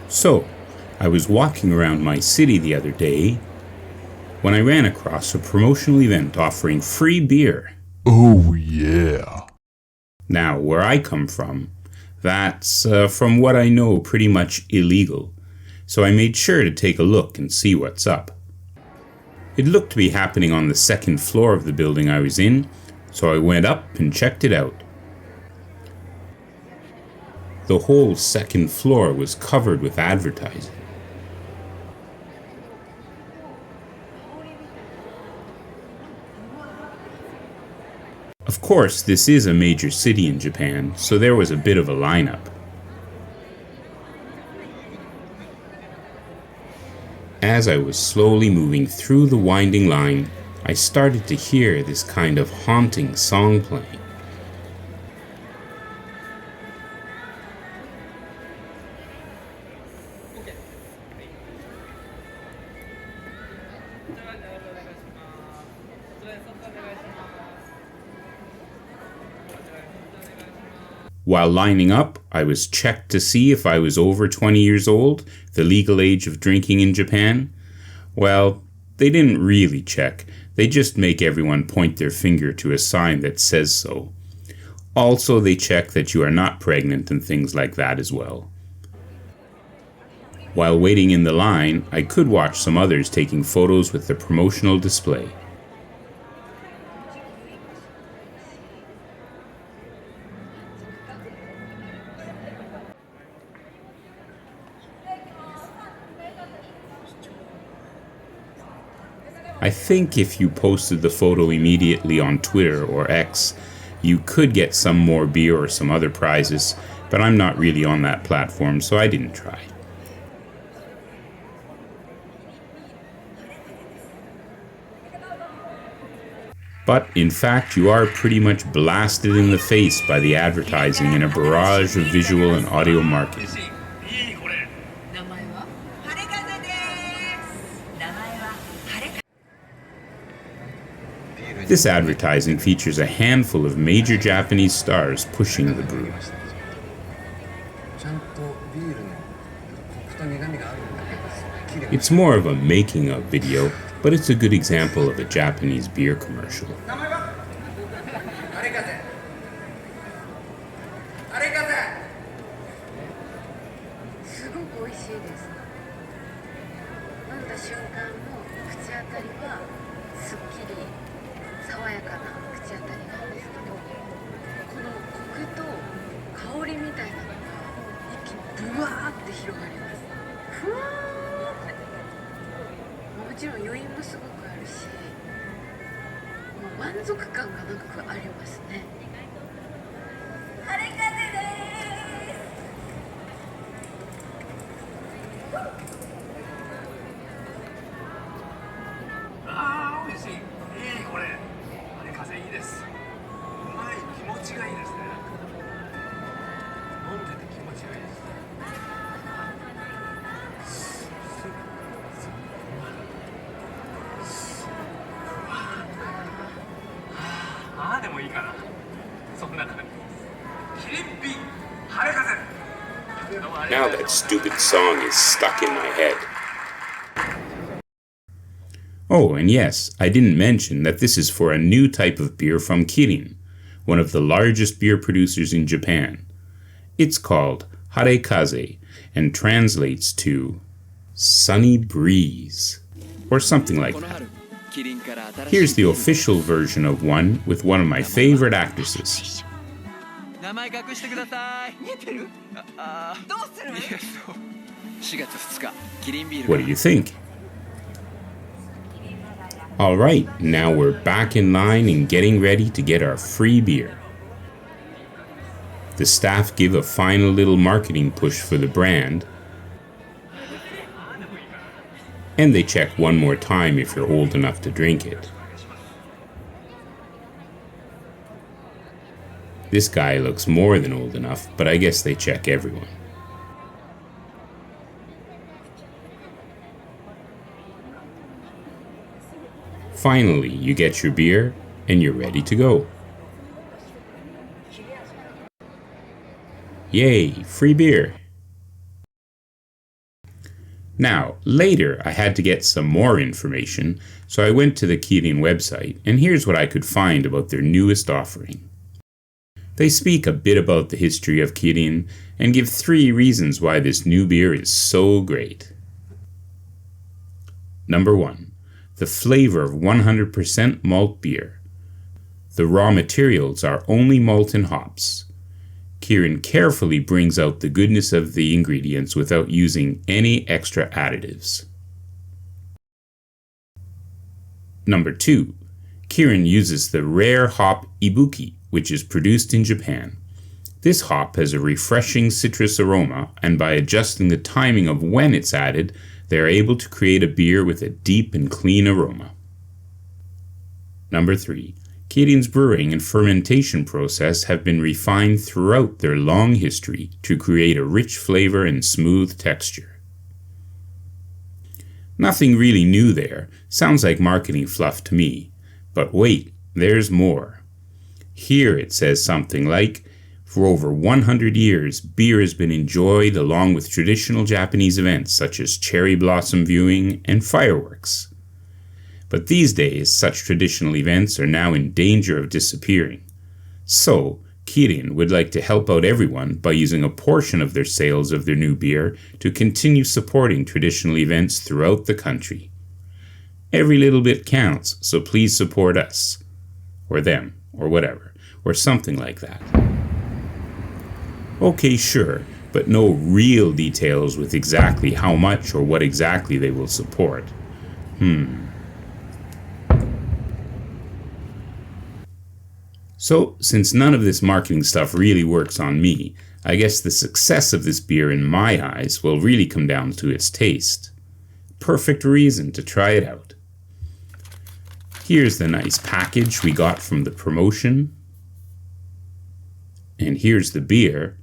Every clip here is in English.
So, I was walking around my city the other day when I ran across a promotional event offering free beer. Oh yeah. Now, where I come from, that's, from what I know, pretty much illegal. So I made sure to take a look and see what's up. It looked to be happening on the second floor of the building I was in, so I went up and checked it out. The whole second floor was covered with advertising. Of course, this is a major city in Japan, so there was a bit of a lineup. As I was slowly moving through the winding line, I started to hear this kind of haunting song playing. While lining up, I was checked to see if I was over 20 years old, the legal age of drinking in Japan. Well, they didn't really check. They just make everyone point their finger to a sign that says so. Also, they check that you are not pregnant and things like that as well. While waiting in the line, I could watch some others taking photos with the promotional display. I think if you posted the photo immediately on Twitter or X, you could get some more beer or some other prizes, but I'm not really on that platform, so I didn't try. But in fact, you are pretty much blasted in the face by the advertising in a barrage of visual and audio marketing. This advertising features a handful of major Japanese stars pushing the brew. It's more of a making-of video, but it's a good example of a Japanese beer commercial. Now that stupid song is stuck in my head. Oh, and yes, I didn't mention that this is for a new type of beer from Kirin, one of the largest beer producers in Japan. It's called Hare Kaze and translates to sunny breeze, or something like that. Here's the official version of one with one of my favorite actresses. What do you think? Alright, now we're back in line and getting ready to get our free beer. The staff give a final little marketing push for the brand, and they check one more time if you're old enough to drink it. This guy looks more than old enough, but I guess they check everyone. Finally, you get your beer and you're ready to go. Yay, free beer! Now, later I had to get some more information, so I went to the Kirin website, and here's what I could find about their newest offering. They speak a bit about the history of Kirin and give 3 reasons why this new beer is so great. Number 1. The flavor of 100% malt beer. The raw materials are only malt and hops. Kirin carefully brings out the goodness of the ingredients without using any extra additives. Number 2. Kirin uses the rare hop ibuki, which is produced in Japan. This hop has a refreshing citrus aroma, and by adjusting the timing of when it's added, they are able to create a beer with a deep and clean aroma. Number 3. Kirin's brewing and fermentation process have been refined throughout their long history to create a rich flavor and smooth texture. Nothing really new there. Sounds like marketing fluff to me. But wait, there's more. Here it says something like, for over 100 years, beer has been enjoyed along with traditional Japanese events such as cherry blossom viewing and fireworks. But these days, such traditional events are now in danger of disappearing. So, Kirin would like to help out everyone by using a portion of their sales of their new beer to continue supporting traditional events throughout the country. Every little bit counts, so please support us. Or them, or whatever, or something like that. Okay, sure, but no real details with exactly how much or what exactly they will support. So, since none of this marketing stuff really works on me, I guess the success of this beer in my eyes will really come down to its taste. Perfect reason to try it out. Here's the nice package we got from the promotion. And here's the beer.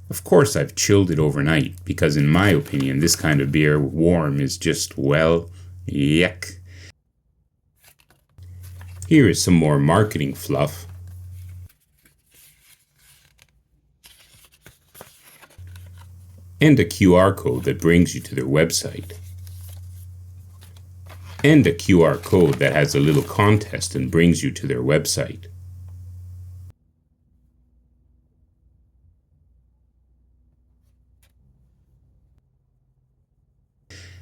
Of course I've chilled it overnight, because in my opinion this kind of beer warm is just, well, yuck. Here is some more marketing fluff. And a QR code that brings you to their website. And a QR code that has a little contest and brings you to their website.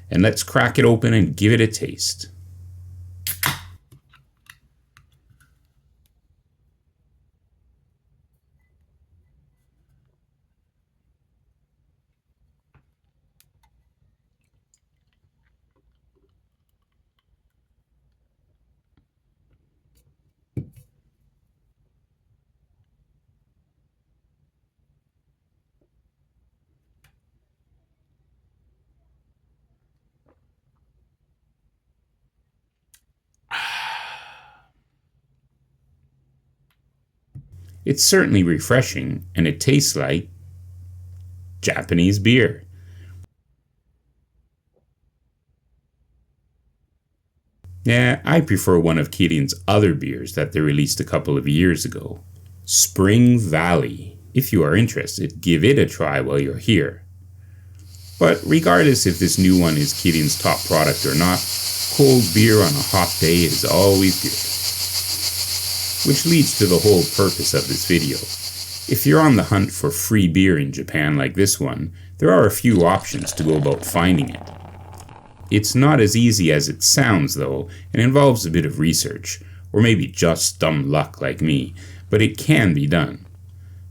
And let's crack it open and give it a taste. It's certainly refreshing, and it tastes like Japanese beer. Yeah, I prefer one of Kirin's other beers that they released a couple of years ago. Spring Valley. If you are interested, give it a try while you're here. But regardless if this new one is Kirin's top product or not, cold beer on a hot day is always good. Which leads to the whole purpose of this video. If you're on the hunt for free beer in Japan like this one, there are a few options to go about finding it. It's not as easy as it sounds though, and involves a bit of research, or maybe just dumb luck like me, but it can be done.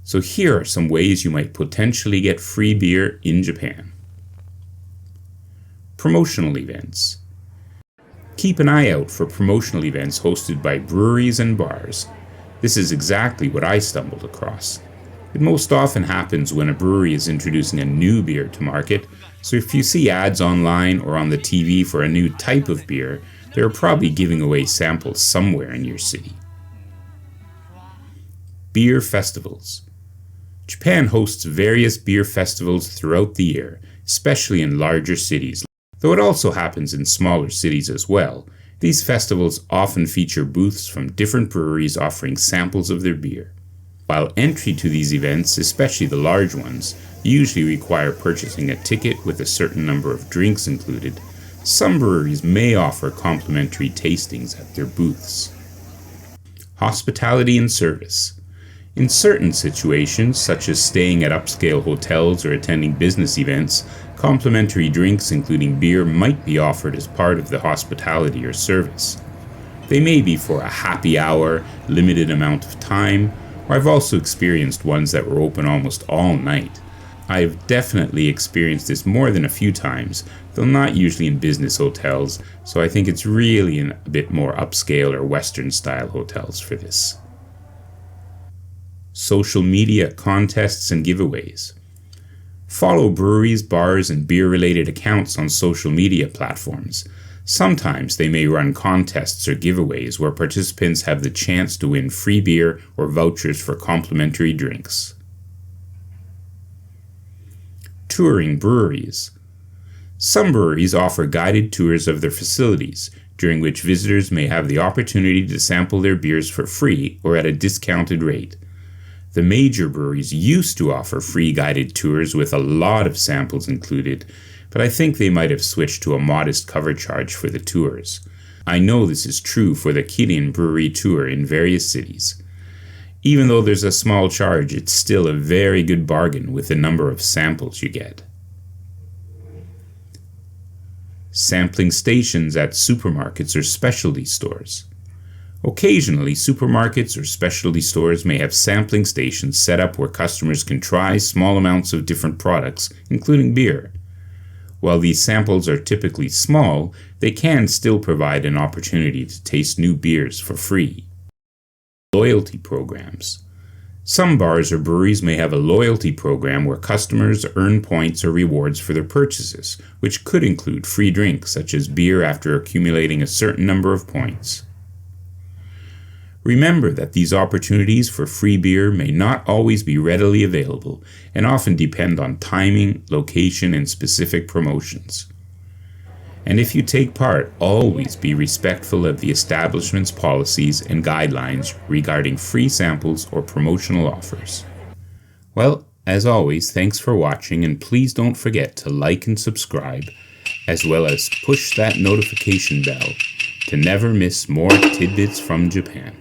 So here are some ways you might potentially get free beer in Japan. Promotional events. Keep an eye out for promotional events hosted by breweries and bars. This is exactly what I stumbled across. It most often happens when a brewery is introducing a new beer to market, so if you see ads online or on the TV for a new type of beer, they're probably giving away samples somewhere in your city. Beer festivals. Japan hosts various beer festivals throughout the year, especially in larger cities. Though it also happens in smaller cities as well, these festivals often feature booths from different breweries offering samples of their beer. While entry to these events, especially the large ones, usually require purchasing a ticket with a certain number of drinks included, some breweries may offer complimentary tastings at their booths. Hospitality and service. In certain situations, such as staying at upscale hotels or attending business events, complimentary drinks including beer might be offered as part of the hospitality or service. They may be for a happy hour, limited amount of time, or I've also experienced ones that were open almost all night. I have definitely experienced this more than a few times, though not usually in business hotels, so I think it's really in a bit more upscale or Western style hotels for this. Social media contests and giveaways. Follow breweries, bars, and beer-related accounts on social media platforms. Sometimes they may run contests or giveaways where participants have the chance to win free beer or vouchers for complimentary drinks. Touring breweries. Some breweries offer guided tours of their facilities, during which visitors may have the opportunity to sample their beers for free or at a discounted rate. The major breweries used to offer free guided tours with a lot of samples included, but I think they might have switched to a modest cover charge for the tours. I know this is true for the Kirin Brewery tour in various cities. Even though there's a small charge, it's still a very good bargain with the number of samples you get. Sampling stations at supermarkets or specialty stores. Occasionally, supermarkets or specialty stores may have sampling stations set up where customers can try small amounts of different products, including beer. While these samples are typically small, they can still provide an opportunity to taste new beers for free. Loyalty programs. Some bars or breweries may have a loyalty program where customers earn points or rewards for their purchases, which could include free drinks such as beer after accumulating a certain number of points. Remember that these opportunities for free beer may not always be readily available and often depend on timing, location, and specific promotions. And if you take part, always be respectful of the establishment's policies and guidelines regarding free samples or promotional offers. Well, as always, thanks for watching, and please don't forget to like and subscribe, as well as push that notification bell to never miss more tidbits from Japan.